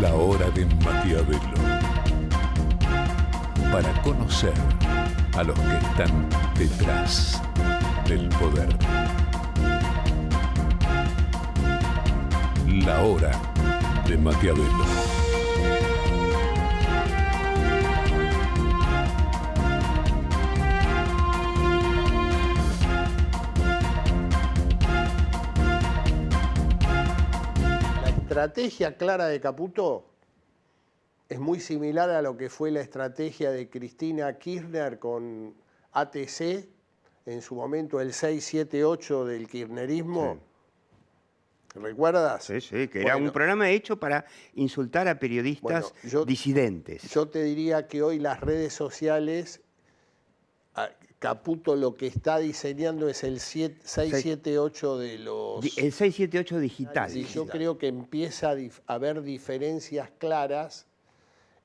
La hora de Maquiavelo. Para conocer a los que están detrás del poder. La hora de Maquiavelo. La estrategia clara de Caputo es muy similar a lo que fue la estrategia de Cristina Kirchner con ATC, en su momento el 678 del kirchnerismo. Sí. ¿Recuerdas? Sí, sí, que era un programa hecho para insultar a periodistas disidentes. Yo te diría que hoy las redes sociales, Caputo lo que está diseñando es el 678 de los... El 678 digital. Y yo creo que empieza a haber diferencias claras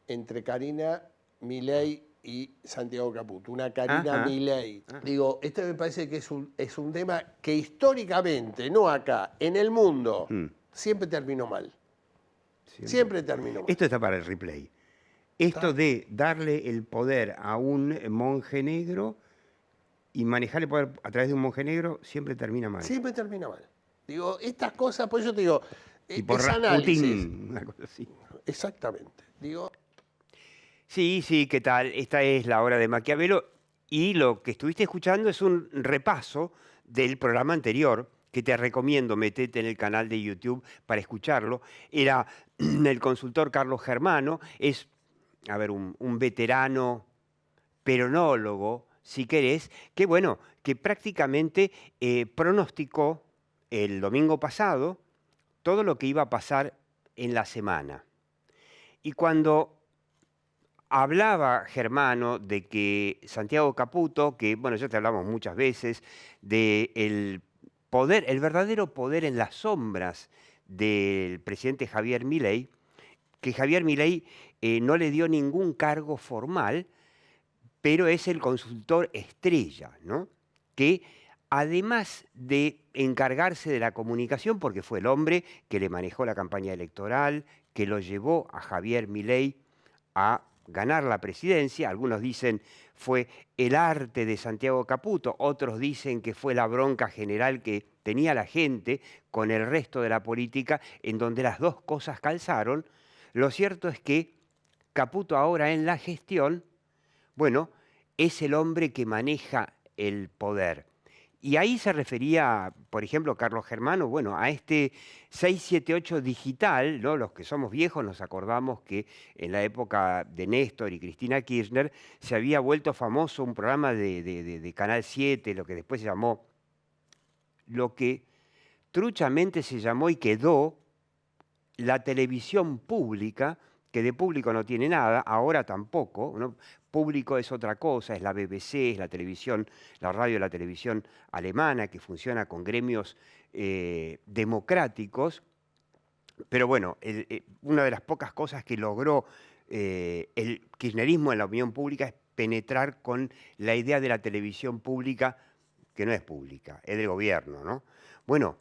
entre Karina Milei y Santiago Caputo. Una Karina Milei. Digo, este me parece que es un tema que históricamente, no acá, en el mundo, siempre terminó mal. Siempre terminó mal. Esto está para el replay. Esto de darle el poder a un monje negro y manejar el poder a través de un monje negro siempre termina mal. Siempre termina mal. Digo, estas cosas, pues yo te digo, tipo es Rasputín, análisis. una cosa así. Exactamente. Digo... Sí, sí, ¿qué tal? Esta es la hora de Maquiavelo y lo que estuviste escuchando es un repaso del programa anterior que te recomiendo, metete en el canal de YouTube para escucharlo. Era el consultor Carlos Germano, es, a ver, un veterano peronólogo, si querés, que bueno, que prácticamente pronosticó el domingo pasado todo lo que iba a pasar en la semana. Y cuando hablaba Germano de que Santiago Caputo, que bueno, ya te hablamos muchas veces, del poder, el verdadero poder en las sombras del presidente Javier Milei, que Javier Milei no le dio ningún cargo formal, pero es el consultor estrella, ¿no? Que además de encargarse de la comunicación, porque fue el hombre que le manejó la campaña electoral, que lo llevó a Javier Milei a ganar la presidencia, algunos dicen fue el arte de Santiago Caputo, otros dicen que fue la bronca general que tenía la gente con el resto de la política, en donde las dos cosas calzaron. Lo cierto es que Caputo ahora en la gestión, bueno, es el hombre que maneja el poder. Y ahí se refería, por ejemplo, Carlos Germano, bueno, a este 678 digital, ¿no? Los que somos viejos nos acordamos que en la época de Néstor y Cristina Kirchner se había vuelto famoso un programa de Canal 7, lo que después se llamó, lo que truchamente se llamó y quedó la televisión pública, que de público no tiene nada, ahora tampoco, ¿no? Público es otra cosa, es la BBC, es la televisión, la radio y la televisión alemana, que funciona con gremios democráticos. Pero bueno, una de las pocas cosas que logró el kirchnerismo en la opinión pública es penetrar con la idea de la televisión pública, que no es pública, es del gobierno, ¿no? Bueno,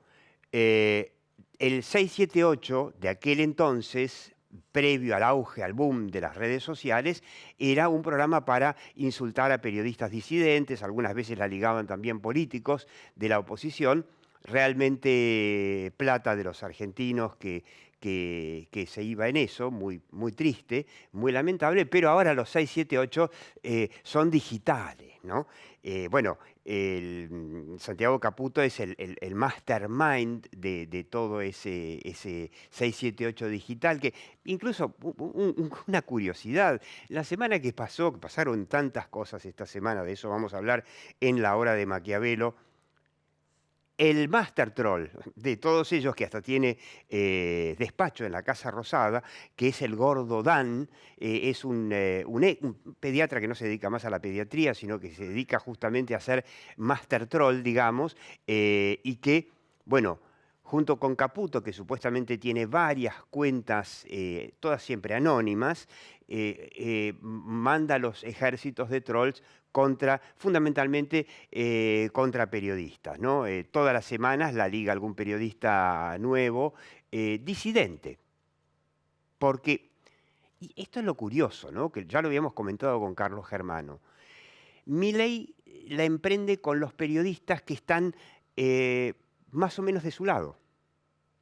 el 678 de aquel entonces, previo al auge, al boom de las redes sociales, era un programa para insultar a periodistas disidentes, algunas veces la ligaban también políticos de la oposición, realmente plata de los argentinos que se iba en eso, muy, muy triste, muy lamentable, pero ahora los 678 son digitales, ¿no? Bueno, Santiago Caputo es el mastermind de todo ese 678 digital, que incluso una curiosidad, la semana que pasó, que pasaron tantas cosas esta semana, de eso vamos a hablar en la hora de Maquiavelo. El master troll de todos ellos, que hasta tiene despacho en la Casa Rosada, que es el gordo Dan, es un pediatra que no se dedica más a la pediatría, sino que se dedica justamente a ser master troll, digamos, y que, bueno, junto con Caputo, que supuestamente tiene varias cuentas, todas siempre anónimas, manda los ejércitos de trolls fundamentalmente contra periodistas, ¿no? Todas las semanas la liga algún periodista nuevo, disidente. Porque, y esto es lo curioso, ¿no? Que ya lo habíamos comentado con Carlos Germano. Milei la emprende con los periodistas que están más o menos de su lado.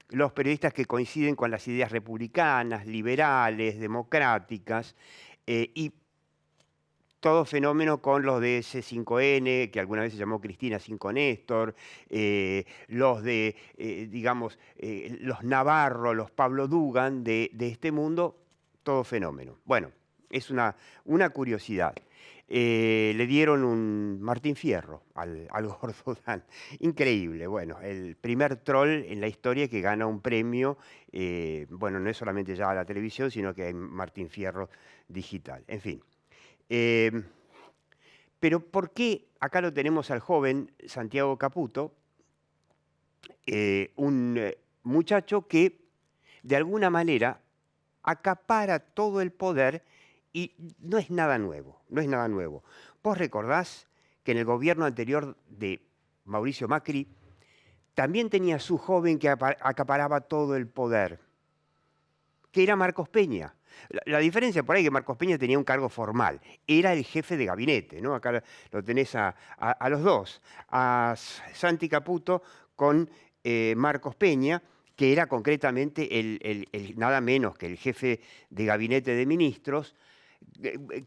Los periodistas que coinciden con las ideas republicanas, liberales, democráticas, y todo fenómeno con los de C5N, que alguna vez se llamó Cristina 5 Néstor, los de, digamos, los Navarro, los Pablo Dugan de este mundo, todo fenómeno. Bueno, es una curiosidad. Le dieron un Martín Fierro al gordo Dan. Increíble. Bueno, el primer troll en la historia que gana un premio, bueno, no es solamente ya a la televisión, sino que hay Martín Fierro digital. En fin. Pero ¿por qué acá lo tenemos al joven Santiago Caputo? Un muchacho que de alguna manera acapara todo el poder y no es nada nuevo, no es nada nuevo. ¿Vos recordás que en el gobierno anterior de Mauricio Macri también tenía su joven que acaparaba todo el poder, que era Marcos Peña? La diferencia por ahí es que Marcos Peña tenía un cargo formal, era el jefe de gabinete, ¿no? Acá lo tenés a los dos, a Santi Caputo con Marcos Peña, que era concretamente el nada menos que el jefe de gabinete de ministros,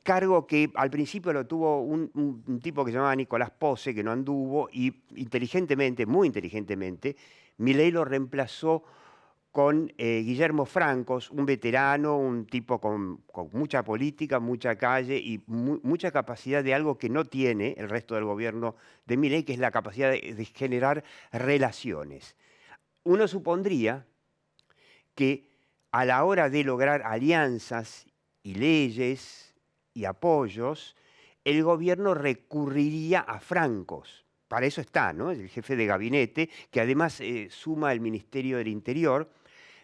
cargo que al principio lo tuvo un tipo que se llamaba Nicolás Pose, que no anduvo, y inteligentemente, muy inteligentemente, Milei lo reemplazó con Guillermo Francos, un veterano, un tipo con mucha política, mucha calle y mucha capacidad de algo que no tiene el resto del gobierno de Milei, que es la capacidad de generar relaciones. Uno supondría que a la hora de lograr alianzas y leyes y apoyos, el gobierno recurriría a Francos. Para eso está, ¿no? El jefe de gabinete, que además suma el Ministerio del Interior,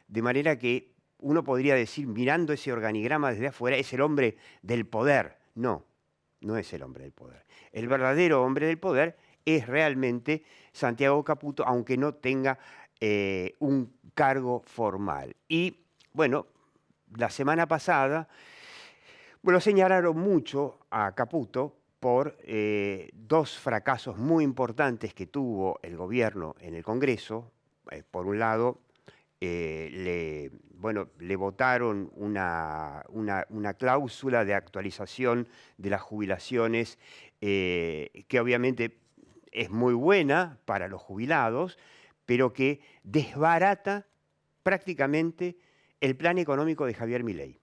de manera que uno podría decir, mirando ese organigrama desde afuera, es el hombre del poder. No, no es el hombre del poder. El verdadero hombre del poder es realmente Santiago Caputo, aunque no tenga un cargo formal. Y, bueno, la semana pasada, bueno, señalaron mucho a Caputo por dos fracasos muy importantes que tuvo el gobierno en el Congreso. Por un lado, le votaron una cláusula de actualización de las jubilaciones que obviamente es muy buena para los jubilados, pero que desbarata prácticamente el plan económico de Javier Milei.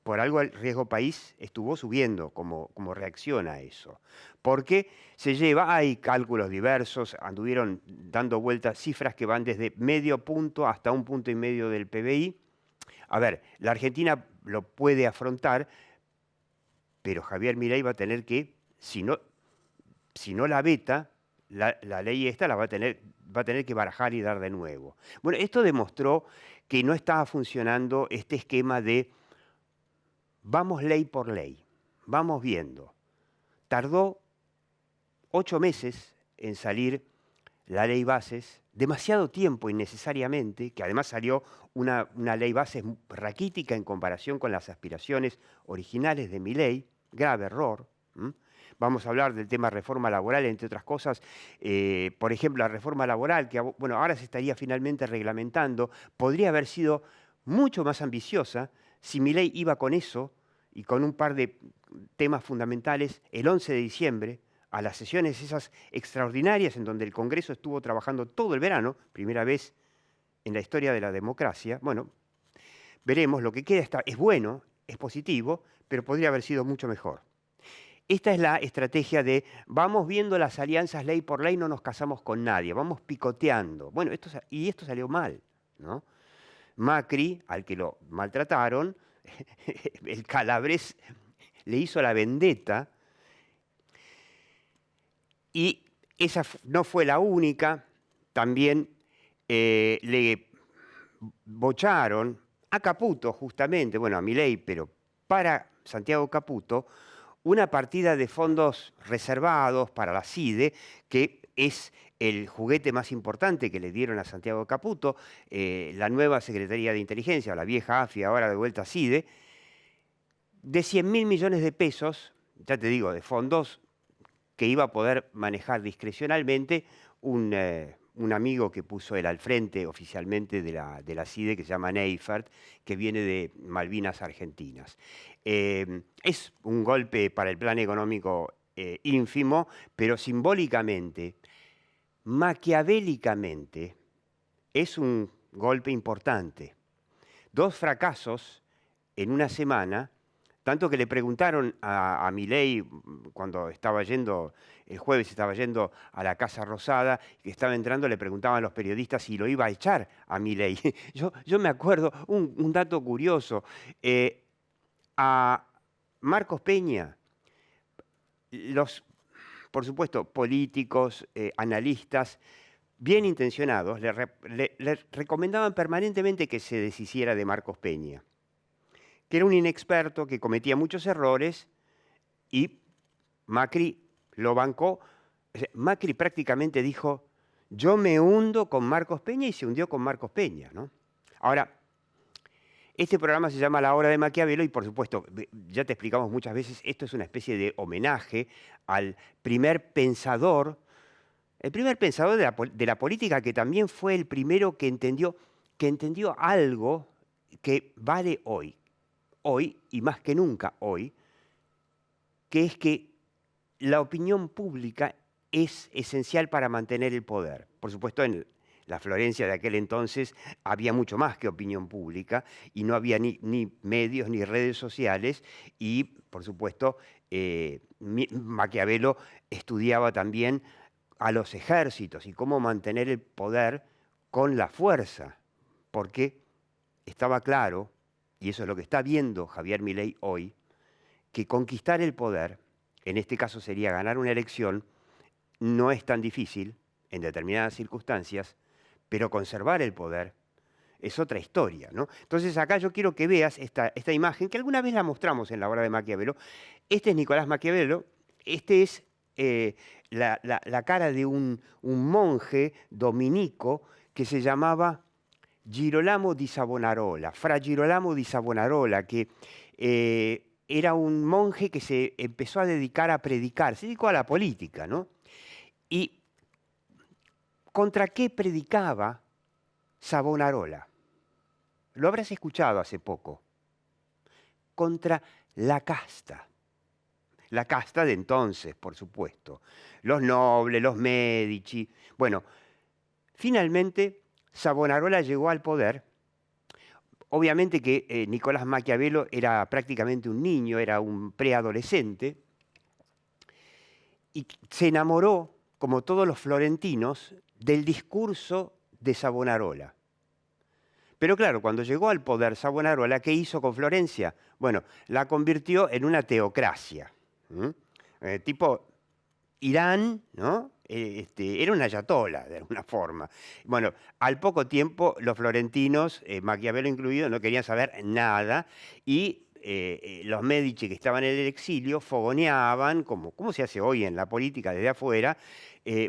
Por algo el riesgo país estuvo subiendo como reacción a eso. Porque hay cálculos diversos, anduvieron dando vueltas cifras que van desde medio punto hasta 1,5 puntos del PBI. A ver, la Argentina lo puede afrontar, pero Javier Milei va a tener que, si no la veta, la ley esta la va a tener que barajar y dar de nuevo. Bueno, esto demostró que no estaba funcionando este esquema de vamos ley por ley, vamos viendo. Tardó 8 meses en salir la ley bases, demasiado tiempo innecesariamente, que además salió una ley bases raquítica en comparación con las aspiraciones originales de Milei, grave error. Vamos a hablar del tema reforma laboral, entre otras cosas. Por ejemplo, la reforma laboral, que ahora se estaría finalmente reglamentando, podría haber sido mucho más ambiciosa si Milei iba con eso y con un par de temas fundamentales el 11 de diciembre, a las sesiones esas extraordinarias en donde el Congreso estuvo trabajando todo el verano, primera vez en la historia de la democracia. Bueno, veremos, lo que queda es bueno, es positivo, pero podría haber sido mucho mejor. Esta es la estrategia de vamos viendo las alianzas ley por ley, no nos casamos con nadie, vamos picoteando. Bueno, esto salió mal, ¿no? Macri, al que lo maltrataron, el Calabrés le hizo la vendetta, y esa no fue la única. También le bocharon a Caputo, justamente, bueno, a Milei, pero para Santiago Caputo, una partida de fondos reservados para la CIDE, que es el juguete más importante que le dieron a Santiago Caputo, la nueva Secretaría de Inteligencia, o la vieja AFI, ahora de vuelta CIDE, de 100.000 millones de pesos, ya te digo, de fondos que iba a poder manejar discrecionalmente un amigo que puso él al frente oficialmente de la CIDE, que se llama Neifert, que viene de Malvinas Argentinas. Es un golpe para el plan económico ínfimo, pero simbólicamente, maquiavélicamente, es un golpe importante. 2 fracasos en una semana, tanto que le preguntaron a Milei cuando estaba yendo, el jueves estaba yendo a la Casa Rosada, que estaba entrando, le preguntaban a los periodistas si lo iba a echar a Milei. Yo me acuerdo, un dato curioso, a Marcos Peña, por supuesto, políticos, analistas, bien intencionados, le recomendaban permanentemente que se deshiciera de Marcos Peña, que era un inexperto, que cometía muchos errores, y Macri lo bancó. Macri prácticamente dijo, yo me hundo con Marcos Peña, y se hundió con Marcos Peña, ¿no? Ahora, este programa se llama La Hora de Maquiavelo y, por supuesto, ya te explicamos muchas veces, esto es una especie de homenaje al primer pensador, el primer pensador de la política, que también fue el primero que entendió algo que vale hoy y más que nunca hoy, que es que la opinión pública es esencial para mantener el poder. Por supuesto, en la Florencia de aquel entonces había mucho más que opinión pública y no había ni medios ni redes sociales y, por supuesto, Maquiavelo estudiaba también a los ejércitos y cómo mantener el poder con la fuerza, porque estaba claro, y eso es lo que está viendo Javier Milei hoy, que conquistar el poder, en este caso sería ganar una elección, no es tan difícil en determinadas circunstancias, pero conservar el poder es otra historia, ¿no? Entonces acá yo quiero que veas esta imagen, que alguna vez la mostramos en La Hora de Maquiavelo. Este es Nicolás Maquiavelo, este es la cara de un monje dominico que se llamaba Girolamo di Savonarola, Fra Girolamo di Savonarola, que era un monje que se empezó a dedicar a predicar, se dedicó a la política, ¿no? ¿Y contra qué predicaba Savonarola? Lo habrás escuchado hace poco. Contra la casta. La casta de entonces, por supuesto. Los nobles, los Medici. Bueno, finalmente Savonarola llegó al poder. Obviamente que Nicolás Maquiavelo era prácticamente un niño, era un preadolescente, y se enamoró, como todos los florentinos, del discurso de Savonarola. Pero claro, cuando llegó al poder Savonarola, ¿qué hizo con Florencia? Bueno, la convirtió en una teocracia. Tipo Irán, ¿no? Era una ayatola, de alguna forma. Bueno, al poco tiempo los florentinos, Maquiavelo incluido, no querían saber nada y los Medici, que estaban en el exilio, fogoneaban, como se hace hoy en la política desde afuera,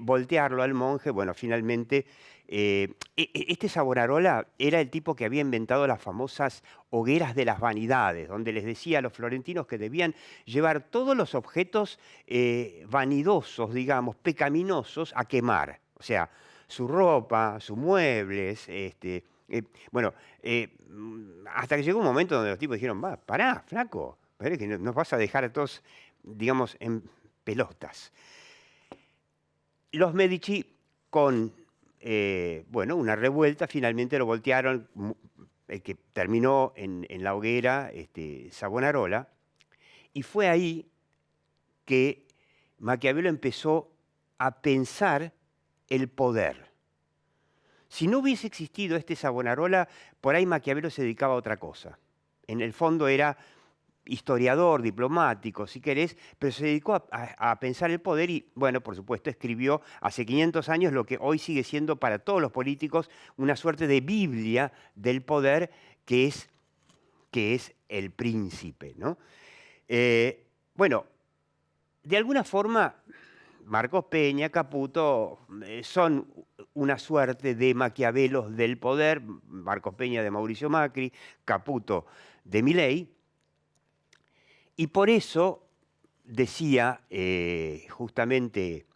voltearlo al monje. Bueno, finalmente, este Savonarola era el tipo que había inventado las famosas hogueras de las vanidades, donde les decía a los florentinos que debían llevar todos los objetos vanidosos, digamos, pecaminosos, a quemar. O sea, su ropa, sus muebles, hasta que llegó un momento donde los tipos dijeron, pará, flaco, que nos vas a dejar a todos, digamos, en pelotas. Los Medici, con una revuelta, finalmente lo voltearon, el que terminó en la hoguera, Savonarola, y fue ahí que Maquiavelo empezó a pensar el poder. Si no hubiese existido este Savonarola, por ahí Maquiavelo se dedicaba a otra cosa. En el fondo era historiador, diplomático, si querés, pero se dedicó a pensar el poder y, bueno, por supuesto, escribió hace 500 años lo que hoy sigue siendo para todos los políticos una suerte de Biblia del poder, que es El Príncipe, ¿no? De alguna forma, Marcos Peña, Caputo, son una suerte de Maquiavelos del poder, Marcos Peña de Mauricio Macri, Caputo de Milei, y por eso decía justamente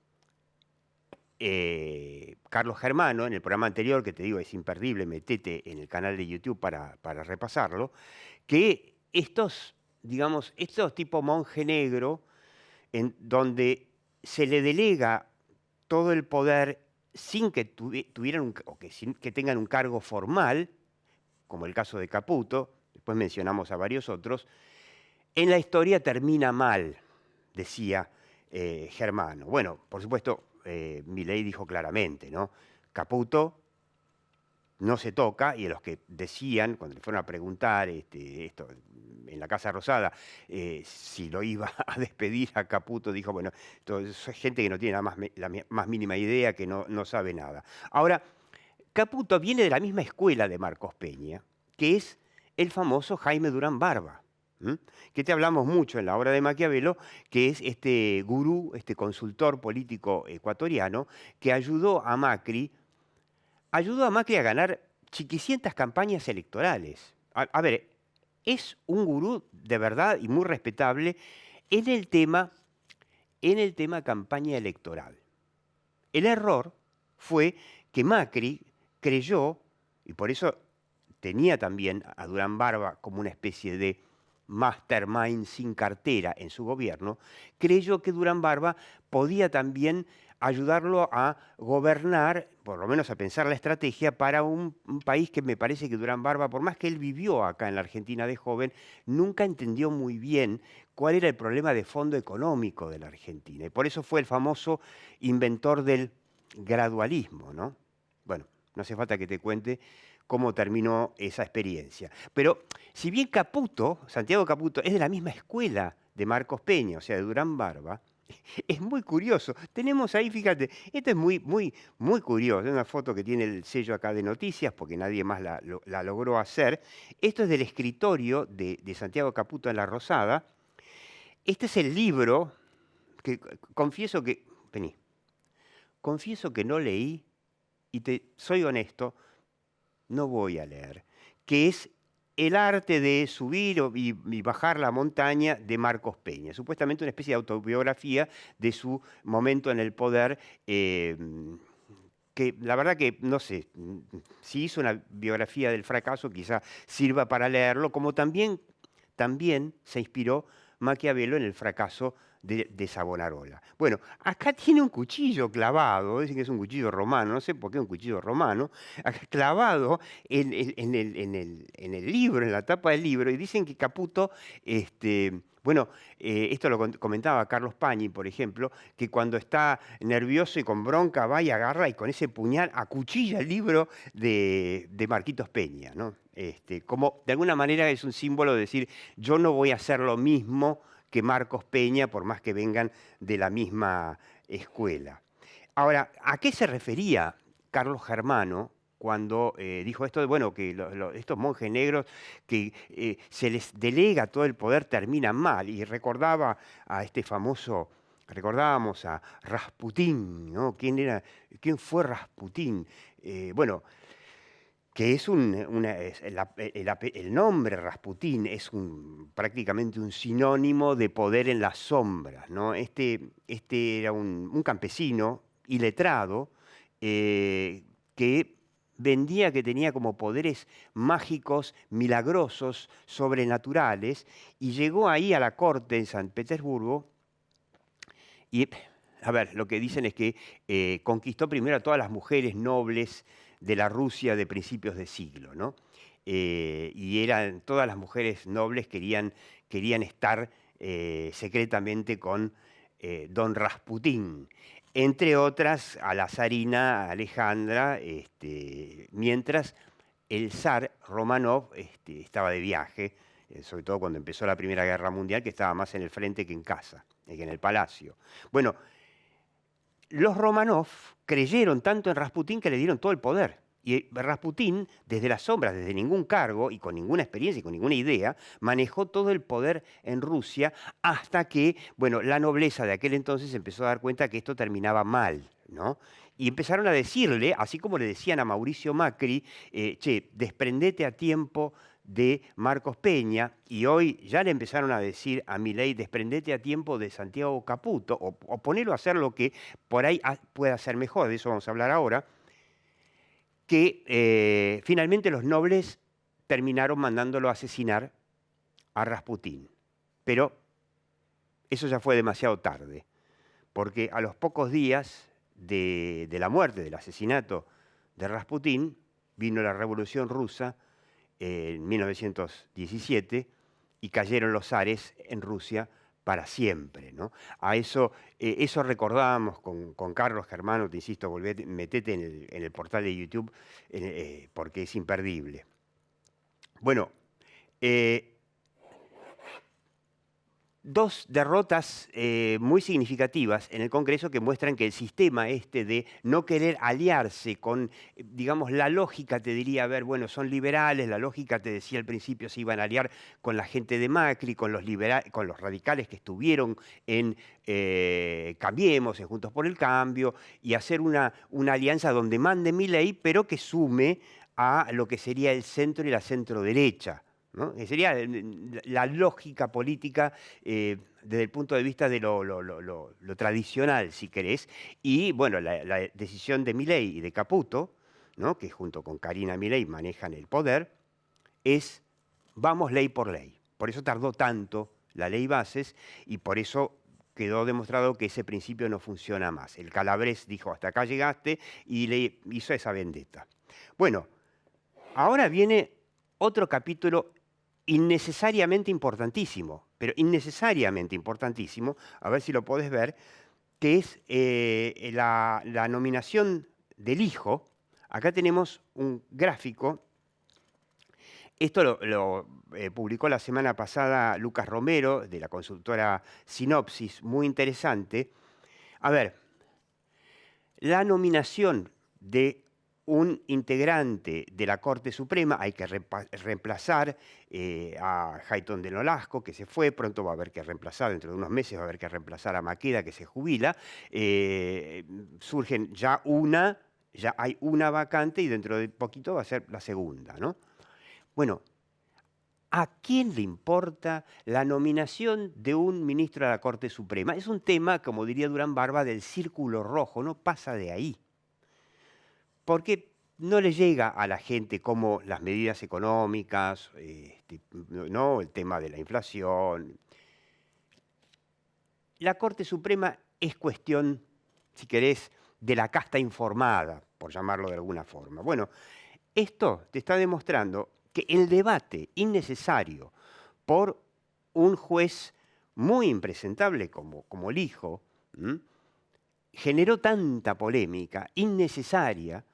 Carlos Germano en el programa anterior, que te digo es imperdible, metete en el canal de YouTube para repasarlo, que estos, digamos, estos tipo monje negro, en donde se le delega todo el poder sin que tuvieran sin que tengan un cargo formal, como el caso de Caputo, después mencionamos a varios otros, en la historia termina mal, decía Germano. Bueno, por supuesto, Milei dijo claramente, ¿no? Caputo no se toca, y a los que decían, cuando le fueron a preguntar esto en la Casa Rosada, si lo iba a despedir a Caputo, dijo, bueno, es gente que no tiene la más mínima idea, que no sabe nada. Ahora, Caputo viene de la misma escuela de Marcos Peña, que es el famoso Jaime Durán Barba, que te hablamos mucho en la obra de Maquiavelo, que es este gurú, este consultor político ecuatoriano, que ayudó a Macri a ganar chiquicientas campañas electorales. A ver, es un gurú de verdad y muy respetable en el tema campaña electoral. El error fue que Macri creyó, y por eso tenía también a Durán Barba como una especie de mastermind sin cartera en su gobierno, creyó que Durán Barba podía también ayudarlo a gobernar, por lo menos a pensar la estrategia para un país que me parece que Durán Barba, por más que él vivió acá en la Argentina de joven, nunca entendió muy bien cuál era el problema de fondo económico de la Argentina. Y por eso fue el famoso inventor del gradualismo, ¿no? Bueno, no hace falta que te cuente cómo terminó esa experiencia. Pero si bien Caputo, Santiago Caputo, es de la misma escuela de Marcos Peña, o sea, de Durán Barba, es muy curioso. Tenemos ahí, fíjate, esto es muy curioso. Es una foto que tiene el sello acá de noticias, porque nadie más la logró hacer. Esto es del escritorio de Santiago Caputo en La Rosada. Este es el libro que confieso que no leí, y soy honesto, no voy a leer, que es El arte de subir y bajar la montaña de Marcos Peña. Supuestamente una especie de autobiografía de su momento en el poder, que la verdad que no sé, si hizo una biografía del fracaso, quizá sirva para leerlo, como también se inspiró Maquiavelo en el fracaso de Savonarola. Bueno, acá tiene un cuchillo clavado, dicen que es un cuchillo romano, no sé por qué un cuchillo romano, acá clavado en el libro, en la tapa del libro, y dicen que Caputo, esto lo comentaba Carlos Pañi, por ejemplo, que cuando está nervioso y con bronca va y agarra y con ese puñal acuchilla el libro de Marquitos Peña, ¿no? Como de alguna manera es un símbolo de decir, yo no voy a hacer lo mismo que Marcos Peña, por más que vengan de la misma escuela. Ahora, ¿a qué se refería Carlos Germano cuando dijo esto de, bueno, que estos monjes negros que se les delega todo el poder terminan mal? Y recordaba a este famoso, recordábamos a Rasputín, ¿no? ¿Quién fue Rasputín? Que es el nombre Rasputín es prácticamente un sinónimo de poder en las sombras, ¿no? Este era un campesino iletrado que vendía que tenía como poderes mágicos, milagrosos, sobrenaturales, y llegó ahí a la corte en San Petersburgo y, a ver, lo que dicen es que conquistó primero a todas las mujeres nobles de la Rusia de principios de siglo, ¿no? Y todas las mujeres nobles querían estar secretamente con don Rasputín, entre otras a la zarina Alejandra, mientras el zar Romanov estaba de viaje, sobre todo cuando empezó la Primera Guerra Mundial, que estaba más en el frente que en casa, que en el palacio. Bueno, los Romanov creyeron tanto en Rasputín que le dieron todo el poder. Y Rasputín, desde las sombras, desde ningún cargo y con ninguna experiencia y con ninguna idea, manejó todo el poder en Rusia hasta que, bueno, la nobleza de aquel entonces empezó a dar cuenta que esto terminaba mal, ¿no? Y empezaron a decirle, así como le decían a Mauricio Macri, che, desprendete a tiempo de Marcos Peña, y hoy ya le empezaron a decir a Milei, desprendete a tiempo de Santiago Caputo, o ponelo a hacer lo que por ahí pueda hacer mejor, de eso vamos a hablar ahora, que finalmente los nobles terminaron mandándolo a asesinar a Rasputín. Pero eso ya fue demasiado tarde, porque a los pocos días de la muerte, del asesinato de Rasputín, vino la Revolución Rusa en 1917 y cayeron los zares en Rusia para siempre, ¿no? A eso, eso recordábamos con Carlos Germano, te insisto, metete en el portal de YouTube porque es imperdible. Bueno, dos derrotas muy significativas en el Congreso que muestran que el sistema este de no querer aliarse con, digamos, la lógica te diría, a ver, bueno, son liberales, la lógica te decía al principio se iban a aliar con la gente de Macri, con los radicales que estuvieron en Cambiemos, en Juntos por el Cambio, y hacer una alianza donde mande Milei, pero que sume a lo que sería el centro y la centro-derecha, ¿no? Que sería la lógica política desde el punto de vista de lo tradicional, si querés. Y bueno, la decisión de Milei y de Caputo, ¿no? Que junto con Karina Milei manejan el poder, es vamos ley por ley. Por eso tardó tanto la ley Bases y por eso quedó demostrado que ese principio no funciona más. El Calabrés dijo, hasta acá llegaste, y le hizo esa vendetta. Bueno, ahora viene otro capítulo innecesariamente importantísimo, pero innecesariamente importantísimo, a ver si lo podés ver, que es la nominación del hijo. Acá tenemos un gráfico. Esto lo publicó la semana pasada Lucas Romero, de la consultora Sinopsis, muy interesante. A ver, la nominación de un integrante de la Corte Suprema, hay que reemplazar a Hayton de Nolasco, que se fue, pronto va a haber que reemplazar, dentro de unos meses va a haber que reemplazar a Maqueda, que se jubila. Surgen ya hay una vacante y dentro de poquito va a ser la segunda, ¿no? Bueno, ¿a quién le importa la nominación de un ministro de la Corte Suprema? Es un tema, como diría Durán Barba, del círculo rojo, no pasa de ahí. Porque no le llega a la gente como las medidas económicas, ¿no? El tema de la inflación. La Corte Suprema es cuestión, si querés, de la casta informada, por llamarlo de alguna forma. Bueno, esto te está demostrando que el debate innecesario por un juez muy impresentable como el hijo, generó tanta polémica innecesaria,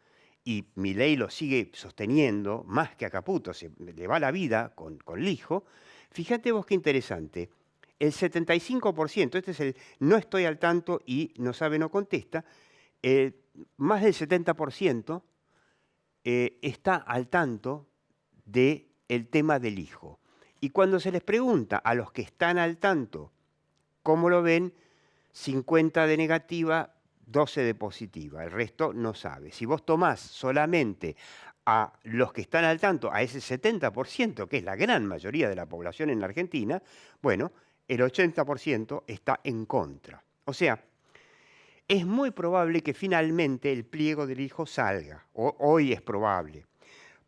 y Milei lo sigue sosteniendo, más que a Caputo, se le va la vida con el hijo. Fíjate vos qué interesante, el 75%, este es el no estoy al tanto y no sabe, no contesta, más del 70% está al tanto del tema del hijo. Y cuando se les pregunta a los que están al tanto cómo lo ven, 50 de negativa, 12 de positiva, el resto no sabe. Si vos tomás solamente a los que están al tanto, a ese 70%, que es la gran mayoría de la población en la Argentina, bueno, el 80% está en contra. O sea, es muy probable que finalmente el pliego del hijo salga, hoy es probable,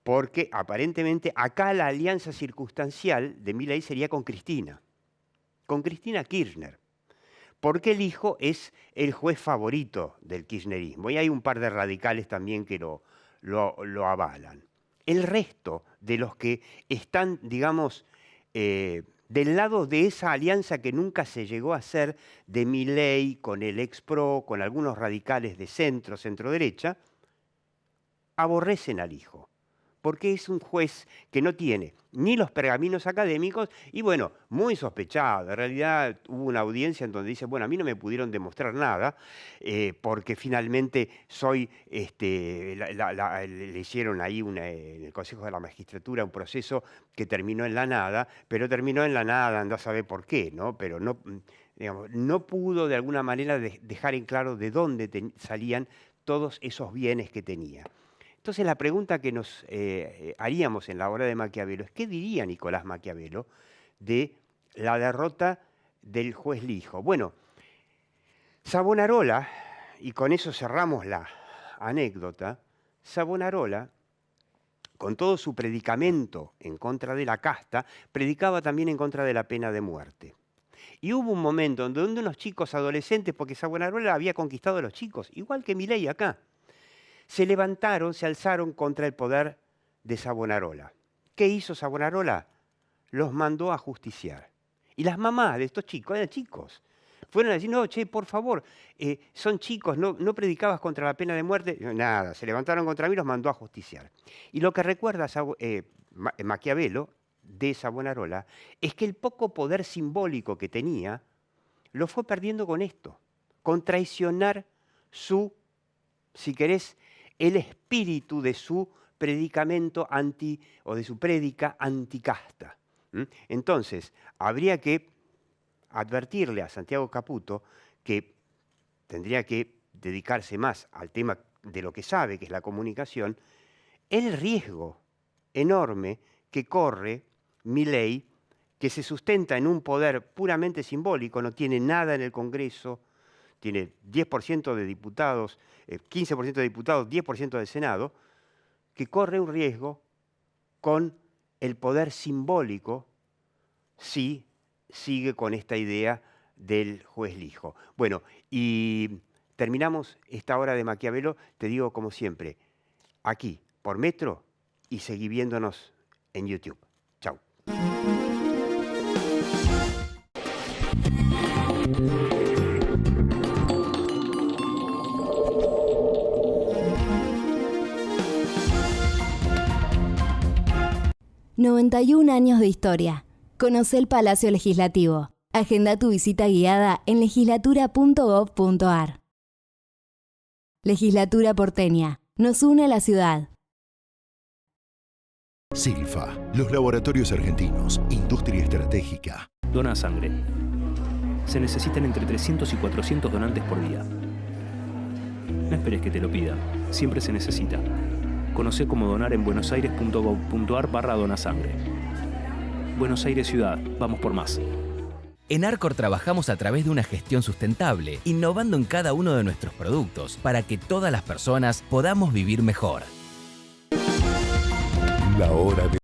porque aparentemente acá la alianza circunstancial de Milei sería con Cristina Kirchner, porque el hijo es el juez favorito del kirchnerismo, y hay un par de radicales también que lo avalan. El resto de los que están, digamos, del lado de esa alianza que nunca se llegó a hacer de Milei con el ex-PRO, con algunos radicales de centro-derecha, aborrecen al hijo, porque es un juez que no tiene ni los pergaminos académicos y, bueno, muy sospechado. En realidad hubo una audiencia en donde dice, bueno, a mí no me pudieron demostrar nada porque finalmente soy, le hicieron ahí en el Consejo de la Magistratura un proceso que terminó en la nada, pero terminó en la nada, andá a saber por qué, ¿no? Pero no, digamos, no pudo de alguna manera dejar en claro de dónde salían todos esos bienes que tenía. Entonces la pregunta que nos haríamos en la obra de Maquiavelo es ¿qué diría Nicolás Maquiavelo de la derrota del juez Lijo? Bueno, Savonarola, y con eso cerramos la anécdota, Savonarola, con todo su predicamento en contra de la casta, predicaba también en contra de la pena de muerte. Y hubo un momento en donde unos chicos adolescentes, porque Savonarola había conquistado a los chicos, igual que Milei acá, se levantaron, se alzaron contra el poder de Savonarola. ¿Qué hizo Savonarola? Los mandó a justiciar. Y las mamás de estos chicos, eran chicos, fueron a decir, no, che, por favor, son chicos, no predicabas contra la pena de muerte. Nada, se levantaron contra mí y los mandó a justiciar. Y lo que recuerda Maquiavelo de Savonarola es que el poco poder simbólico que tenía lo fue perdiendo con esto, con traicionar su, si querés, el espíritu de su predicamento o de su prédica anticasta. Entonces, habría que advertirle a Santiago Caputo que tendría que dedicarse más al tema de lo que sabe, que es la comunicación, el riesgo enorme que corre Milei, que se sustenta en un poder puramente simbólico, no tiene nada en el Congreso, tiene 10% de diputados, 15% de diputados, 10% del Senado, que corre un riesgo con el poder simbólico si sigue con esta idea del juez Lijo. Bueno, y terminamos esta hora de Maquiavelo, te digo como siempre, aquí, por Metro, y seguí viéndonos en YouTube. Chau. ...91 años de historia. Conoce el Palacio Legislativo. Agenda tu visita guiada en legislatura.gov.ar. Legislatura porteña. Nos une a la ciudad. Silfa, los laboratorios argentinos, industria estratégica. Dona sangre. Se necesitan entre 300 y 400 donantes por día. No esperes que te lo pidan. Siempre se necesita. Conoce cómo donar en buenosaires.gov.ar/donasangre. Buenos Aires Ciudad. Vamos por más. En Arcor trabajamos a través de una gestión sustentable, innovando en cada uno de nuestros productos para que todas las personas podamos vivir mejor. La hora de